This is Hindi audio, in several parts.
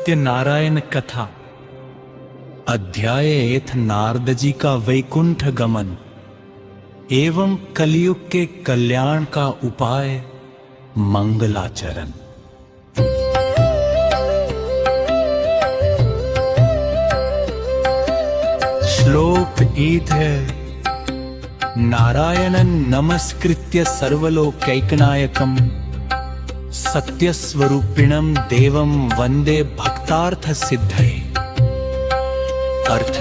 सत्यनारायण कथा। अध्याय 8 नारद जी का वैकुंठ गमन एवं कलयुग के कल्याण का उपाय मंगलाचरण। श्लोक 8 है। नारायणं नमस्कृत्य सर्वलोकैकनायकं सत्यस्वरूपिणं देवं वंदे भक्तार्थ सिद्धये। अर्थ,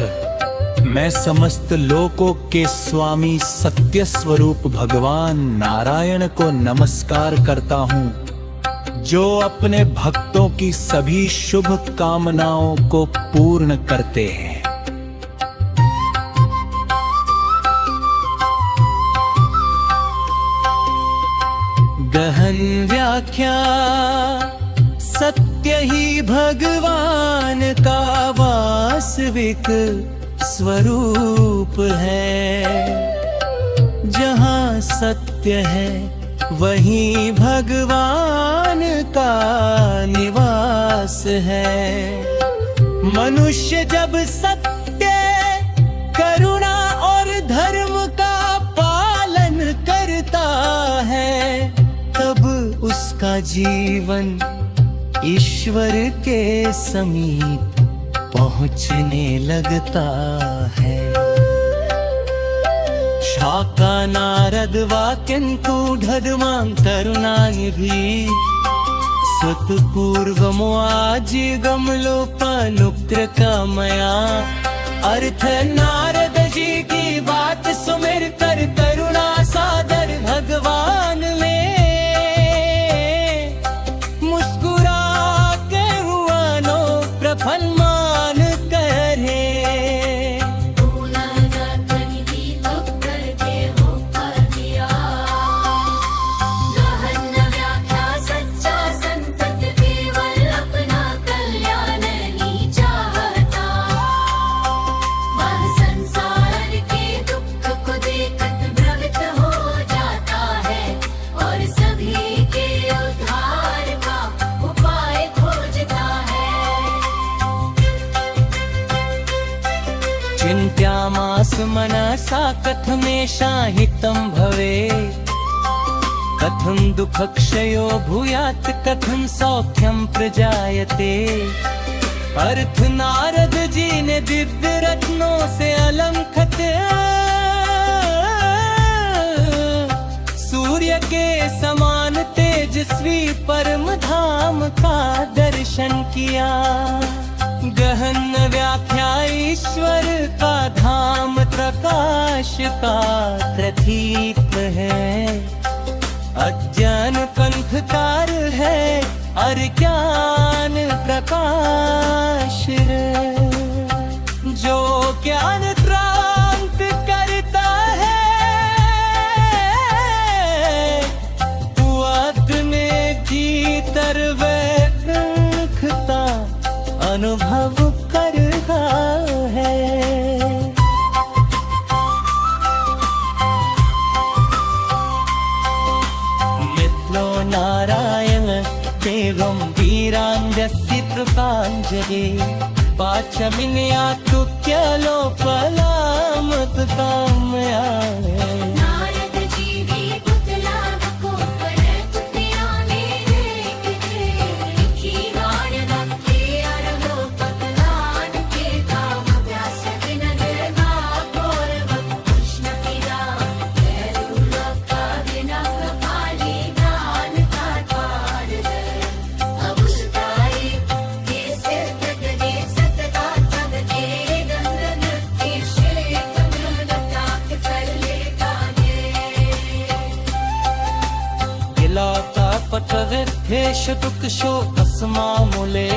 मैं समस्त लोकों के स्वामी सत्य स्वरूप भगवान नारायण को नमस्कार करता हूँ, जो अपने भक्तों की सभी शुभ कामनाओं को पूर्ण करते हैं। गहन व्याख्या। सत्य ही भगवान का वास्तविक स्वरूप है। जहाँ सत्य है वहीं भगवान का निवास है। मनुष्य जब सत्य, करुणा और धर्म का पालन करता है, तब उसका जीवन ईश्वर के समीप पहुंचने लगता है। शाका नारद वाक्यंतु ढदमां तरुणानिभि सतपूर्वमो आजिगम लोपानुक्र कामया। अर्थ, नारद जी की बात सुमिर कर करुणा सादर भगवान में फलमान करे। गहन व्याख्या। सच्चा संतत केवल अपना कल्याण नहीं चाहता। वह संसार के दुख को देखकर भ्रमित हो जाता है और सभी के उद्धार का उपाय खोजता है। चिन्त्यामास मनसा कथमेषा हितं भवेत्। कथं दुःखक्षयो भूयात्, कथं सौख्यं प्रजायते। अर्थ, नारद जी ने दिव्य रत्नों से अलंकृत सूर्य के समान तेजस्वी परम धाम का दर्शन किया। गहन व्याख्या। ईश्वर का धाम प्रकाश का प्रतीक है। अज्ञान पंथकार है और ज्ञान प्रकाश है। जो ज्ञान क्रांत करता है, वो अपने भीतर वैकुंठता अनुभव कर रहा है। मित्रो नारायण देवं वीरांगस्य कृपांजलि। पाचमिन्या तुक्यलोपलामत कामया। नारद जी भी पुतलाभ को परत प्याने देखते। लिखी गान रखी अरहो पतलान के काम व्यास विनगर पूर्वक कृष्ण पिता। कैरूला का बिना कपाली दान का द्वार है। अब सुताई के सिर तक दे सतता तब के गंध नृत्य शेख ताक कर ले गाने। किलाता पटविद्धेश दुःखशो अस्मामूले।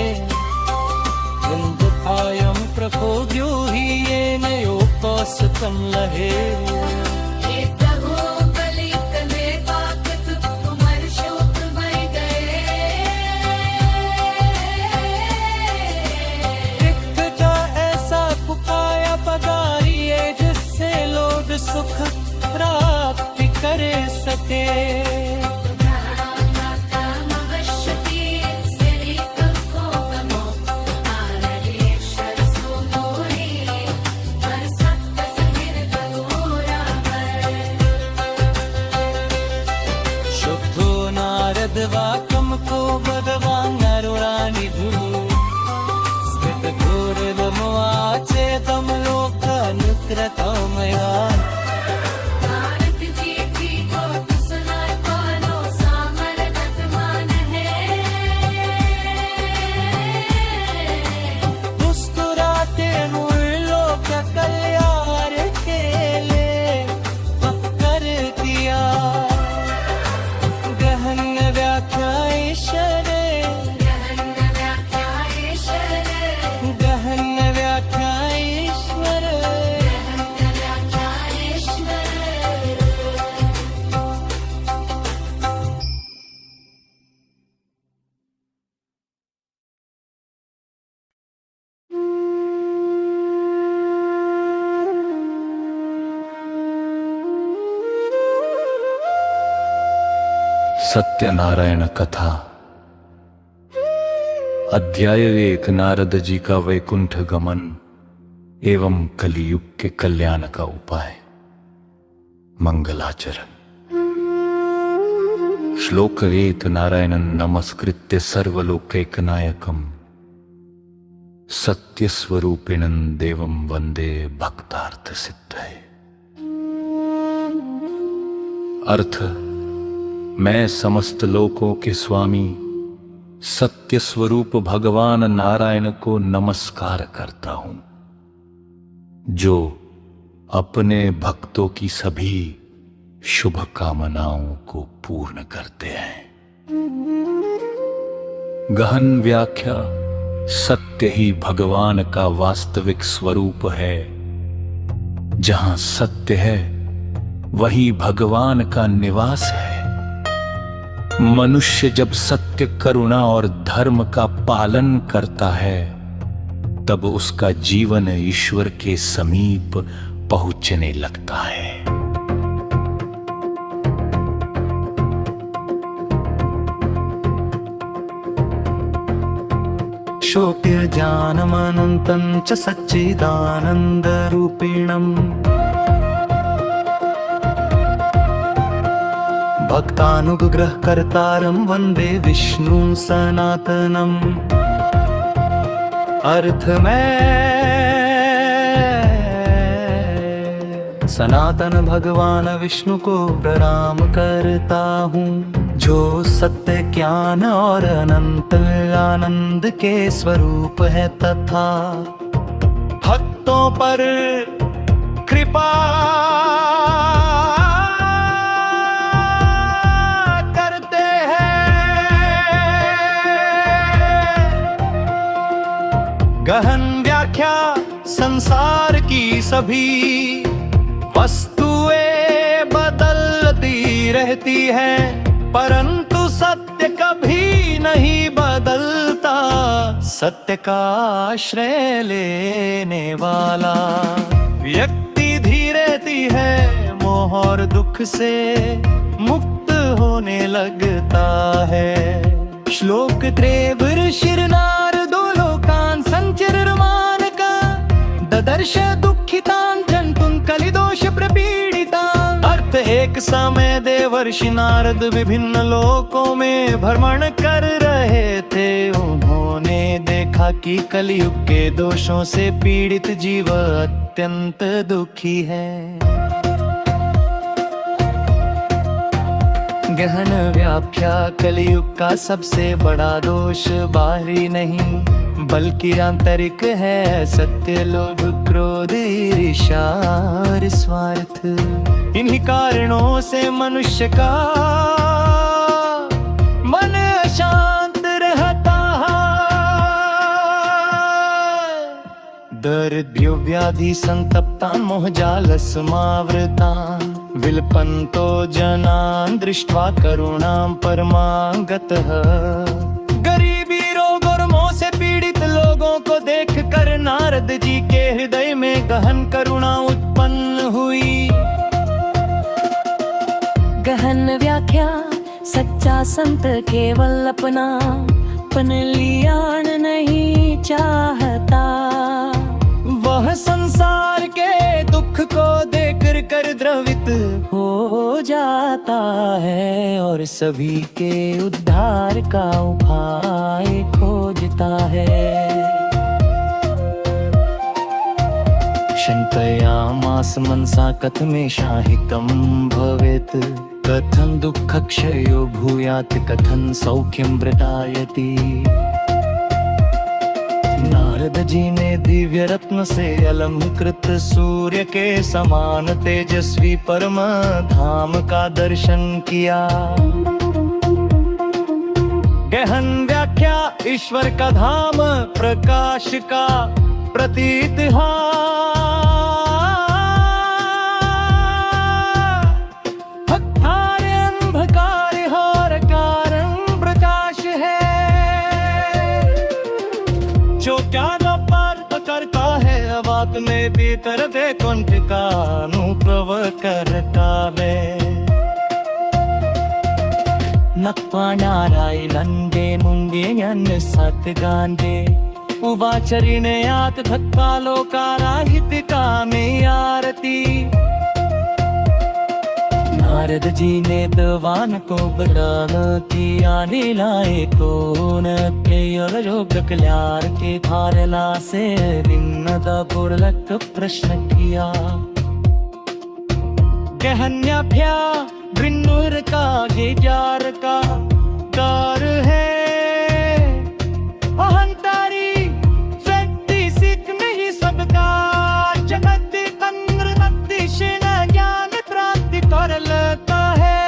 विन्दुकायं प्रकोद्यो हि येन योपासतं लहे। हे प्रभु कलियुग में ताकत तुमर शोक भर गए। तिक्तता ऐसा पुकाया पगारिए, जिससे लोग सुख प्राप्ति करे सके। अवश्य की सिरी को बदवाकम को बदवा नरुरानिधु स्थित दूरदमवाचे तमलोकानुक्रतमया नारद जी की गोद सुनाए पालो सामर गतमान है मुस्कुराते लोक कल्याण के लिए कर दिया गहन व्याख्या ईश्वरे गहन व्याख्या ईश्वर गहन व्याख्या ईश्वर गहन व्याख्या ईश्वर सत्यनारायण कथा अध्याय 1 नारद जी का वैकुंठ गमन एवं कलियुग के कल्याण का उपाय। मंगलाचरण। श्लोक 1 नारायणं नमस्कृत्य सर्वलोकैकनायकं सत्यस्वरूपिणं देवं वंदे भक्तार्थ सिद्धये। अर्थ, मैं समस्त लोकों के स्वामी सत्य स्वरूप भगवान नारायण को नमस्कार करता हूं, जो अपने भक्तों की सभी शुभ कामनाओं को पूर्ण करते हैं। गहन व्याख्या। सत्य ही भगवान का वास्तविक स्वरूप है। जहां सत्य है वहीं भगवान का निवास है। मनुष्य जब सत्य, करुणा और धर्म का पालन करता है तब उसका जीवन ईश्वर के समीप पहुंचने लगता है। शोक्य ज्ञानमनन्तं च सच्चिदानन्दरूपिणम् भक्तानुग्रहकर्तारं वन्दे विष्णु सनातनम्। अर्थ में सनातन भगवान विष्णु को प्रणाम करता हूँ, जो सत्य ज्ञान और अनंत आनंद के स्वरूप है तथा भक्तों पर कृपा गहन व्याख्या। संसार की सभी वस्तुएं बदलती रहती हैं, परंतु सत्य कभी नहीं बदलता। सत्य का आश्रय लेने वाला व्यक्ति धीरे रहती है, मोह और दुख से मुक्त होने लगता है। श्लोक 3 शिरनार संचरमानका ददर्श दुखितान् जन्तुन् कलिदोष प्रपीडितान्। अर्थ, एक समय देवर्षि नारद विभिन्न लोकों में भ्रमण कर रहे थे। उन्होंने देखा कि कलियुग के दोषों से पीड़ित जीव अत्यंत दुखी है। गहन व्याख्या। कलियुग का सबसे बड़ा दोष बाहरी नहीं बल्कि आंतरिक है। सत्य, लोभ, क्रोध, ईर्ष्या और स्वार्थ, इन्हीं कारणों से मनुष्य का मन अशांत रहता है। दरिद्र्यो व्याधि संतप्तान् मोहजाल समावृतान् विलपन्तो जनान् दृष्ट्वा करुणां परमां गतः। गरीबी, रोग और मोह से पीड़ित लोगों को देखकर नारद जी के हृदय में गहन करुणा उत्पन्न हुई। गहन व्याख्या। सच्चा संत केवल अपनापन लियान नहीं चाहता, वह संसार के दुख को देखकर कर द्रवित हो हो जाता है और सभी के उद्धार का उपाय खोजता है। शङ्कयामास मनसा कथमेषाहितं भवेत्, कथं दुःखक्षयो भूयात्, कथं सौख्यं प्रदायति। नारद जी ने दिव्य रत्न से अलंकृत सूर्य के समान तेजस्वी परम धाम का दर्शन किया। गहन व्याख्या ईश्वर का धाम प्रकाश का प्रतीत अंधकार और कारण प्रकाश है। जो ज्ञान प्राप्त करता है अवात में भीतर वैकुंठ का अनुभव करता है। नक्वा नारायणंदे मुंडे सतगांडे उवाचरिणयात धक्कालोकाराहित कामे आरती। नारद जी ने दवान को बदान किया, नीलाए को उनके योग कल्याण के धारणा से विन्नतापूर्वक प्रश्न किया। कहन्याभ्या विन्नुर का जार का कार है। अहंकारी व्यक्ति सीख नहीं सकता, जगत अंग्र ज्ञान प्राप्ति कर लेता है।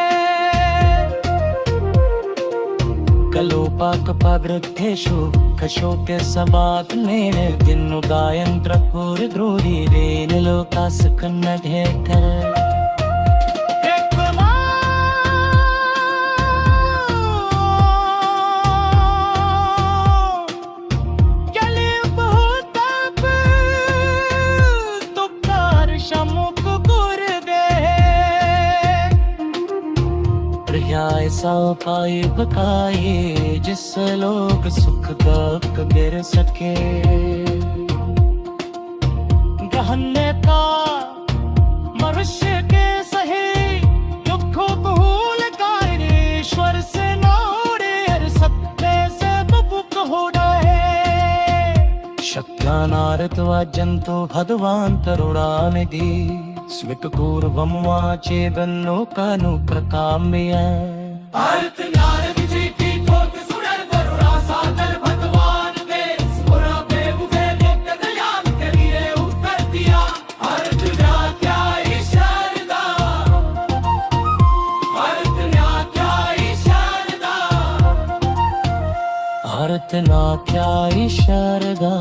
कलोपाक पावृद्धेषु कशोक समात में दिनु गायन त्रपुर द्रोही रेन लोका सुखन घेटर। ऐसा पाए बकाए जिस लोग सुख तक गिर सके। गहने का मनुष्य के सही दुखों को भूल कर ईश्वर से नोड़े सत्य से बुक हो रहे। शक्यानारत वाजंतो भगवान तरुणानिधि स्मित पूर्वम वाचे बन्नो कानु प्रकाम्य। अर्थ नारद जी की ठोक सुनर करुणा सागर भगवान ने सुरा पे उभे देख दयाल करिए उत्तर दिया। अर्थ व्याख्या ईश्वरदा, अर्थ व्याख्या ईश्वरदा, अर्थ व्याख्या ईश्वरदा।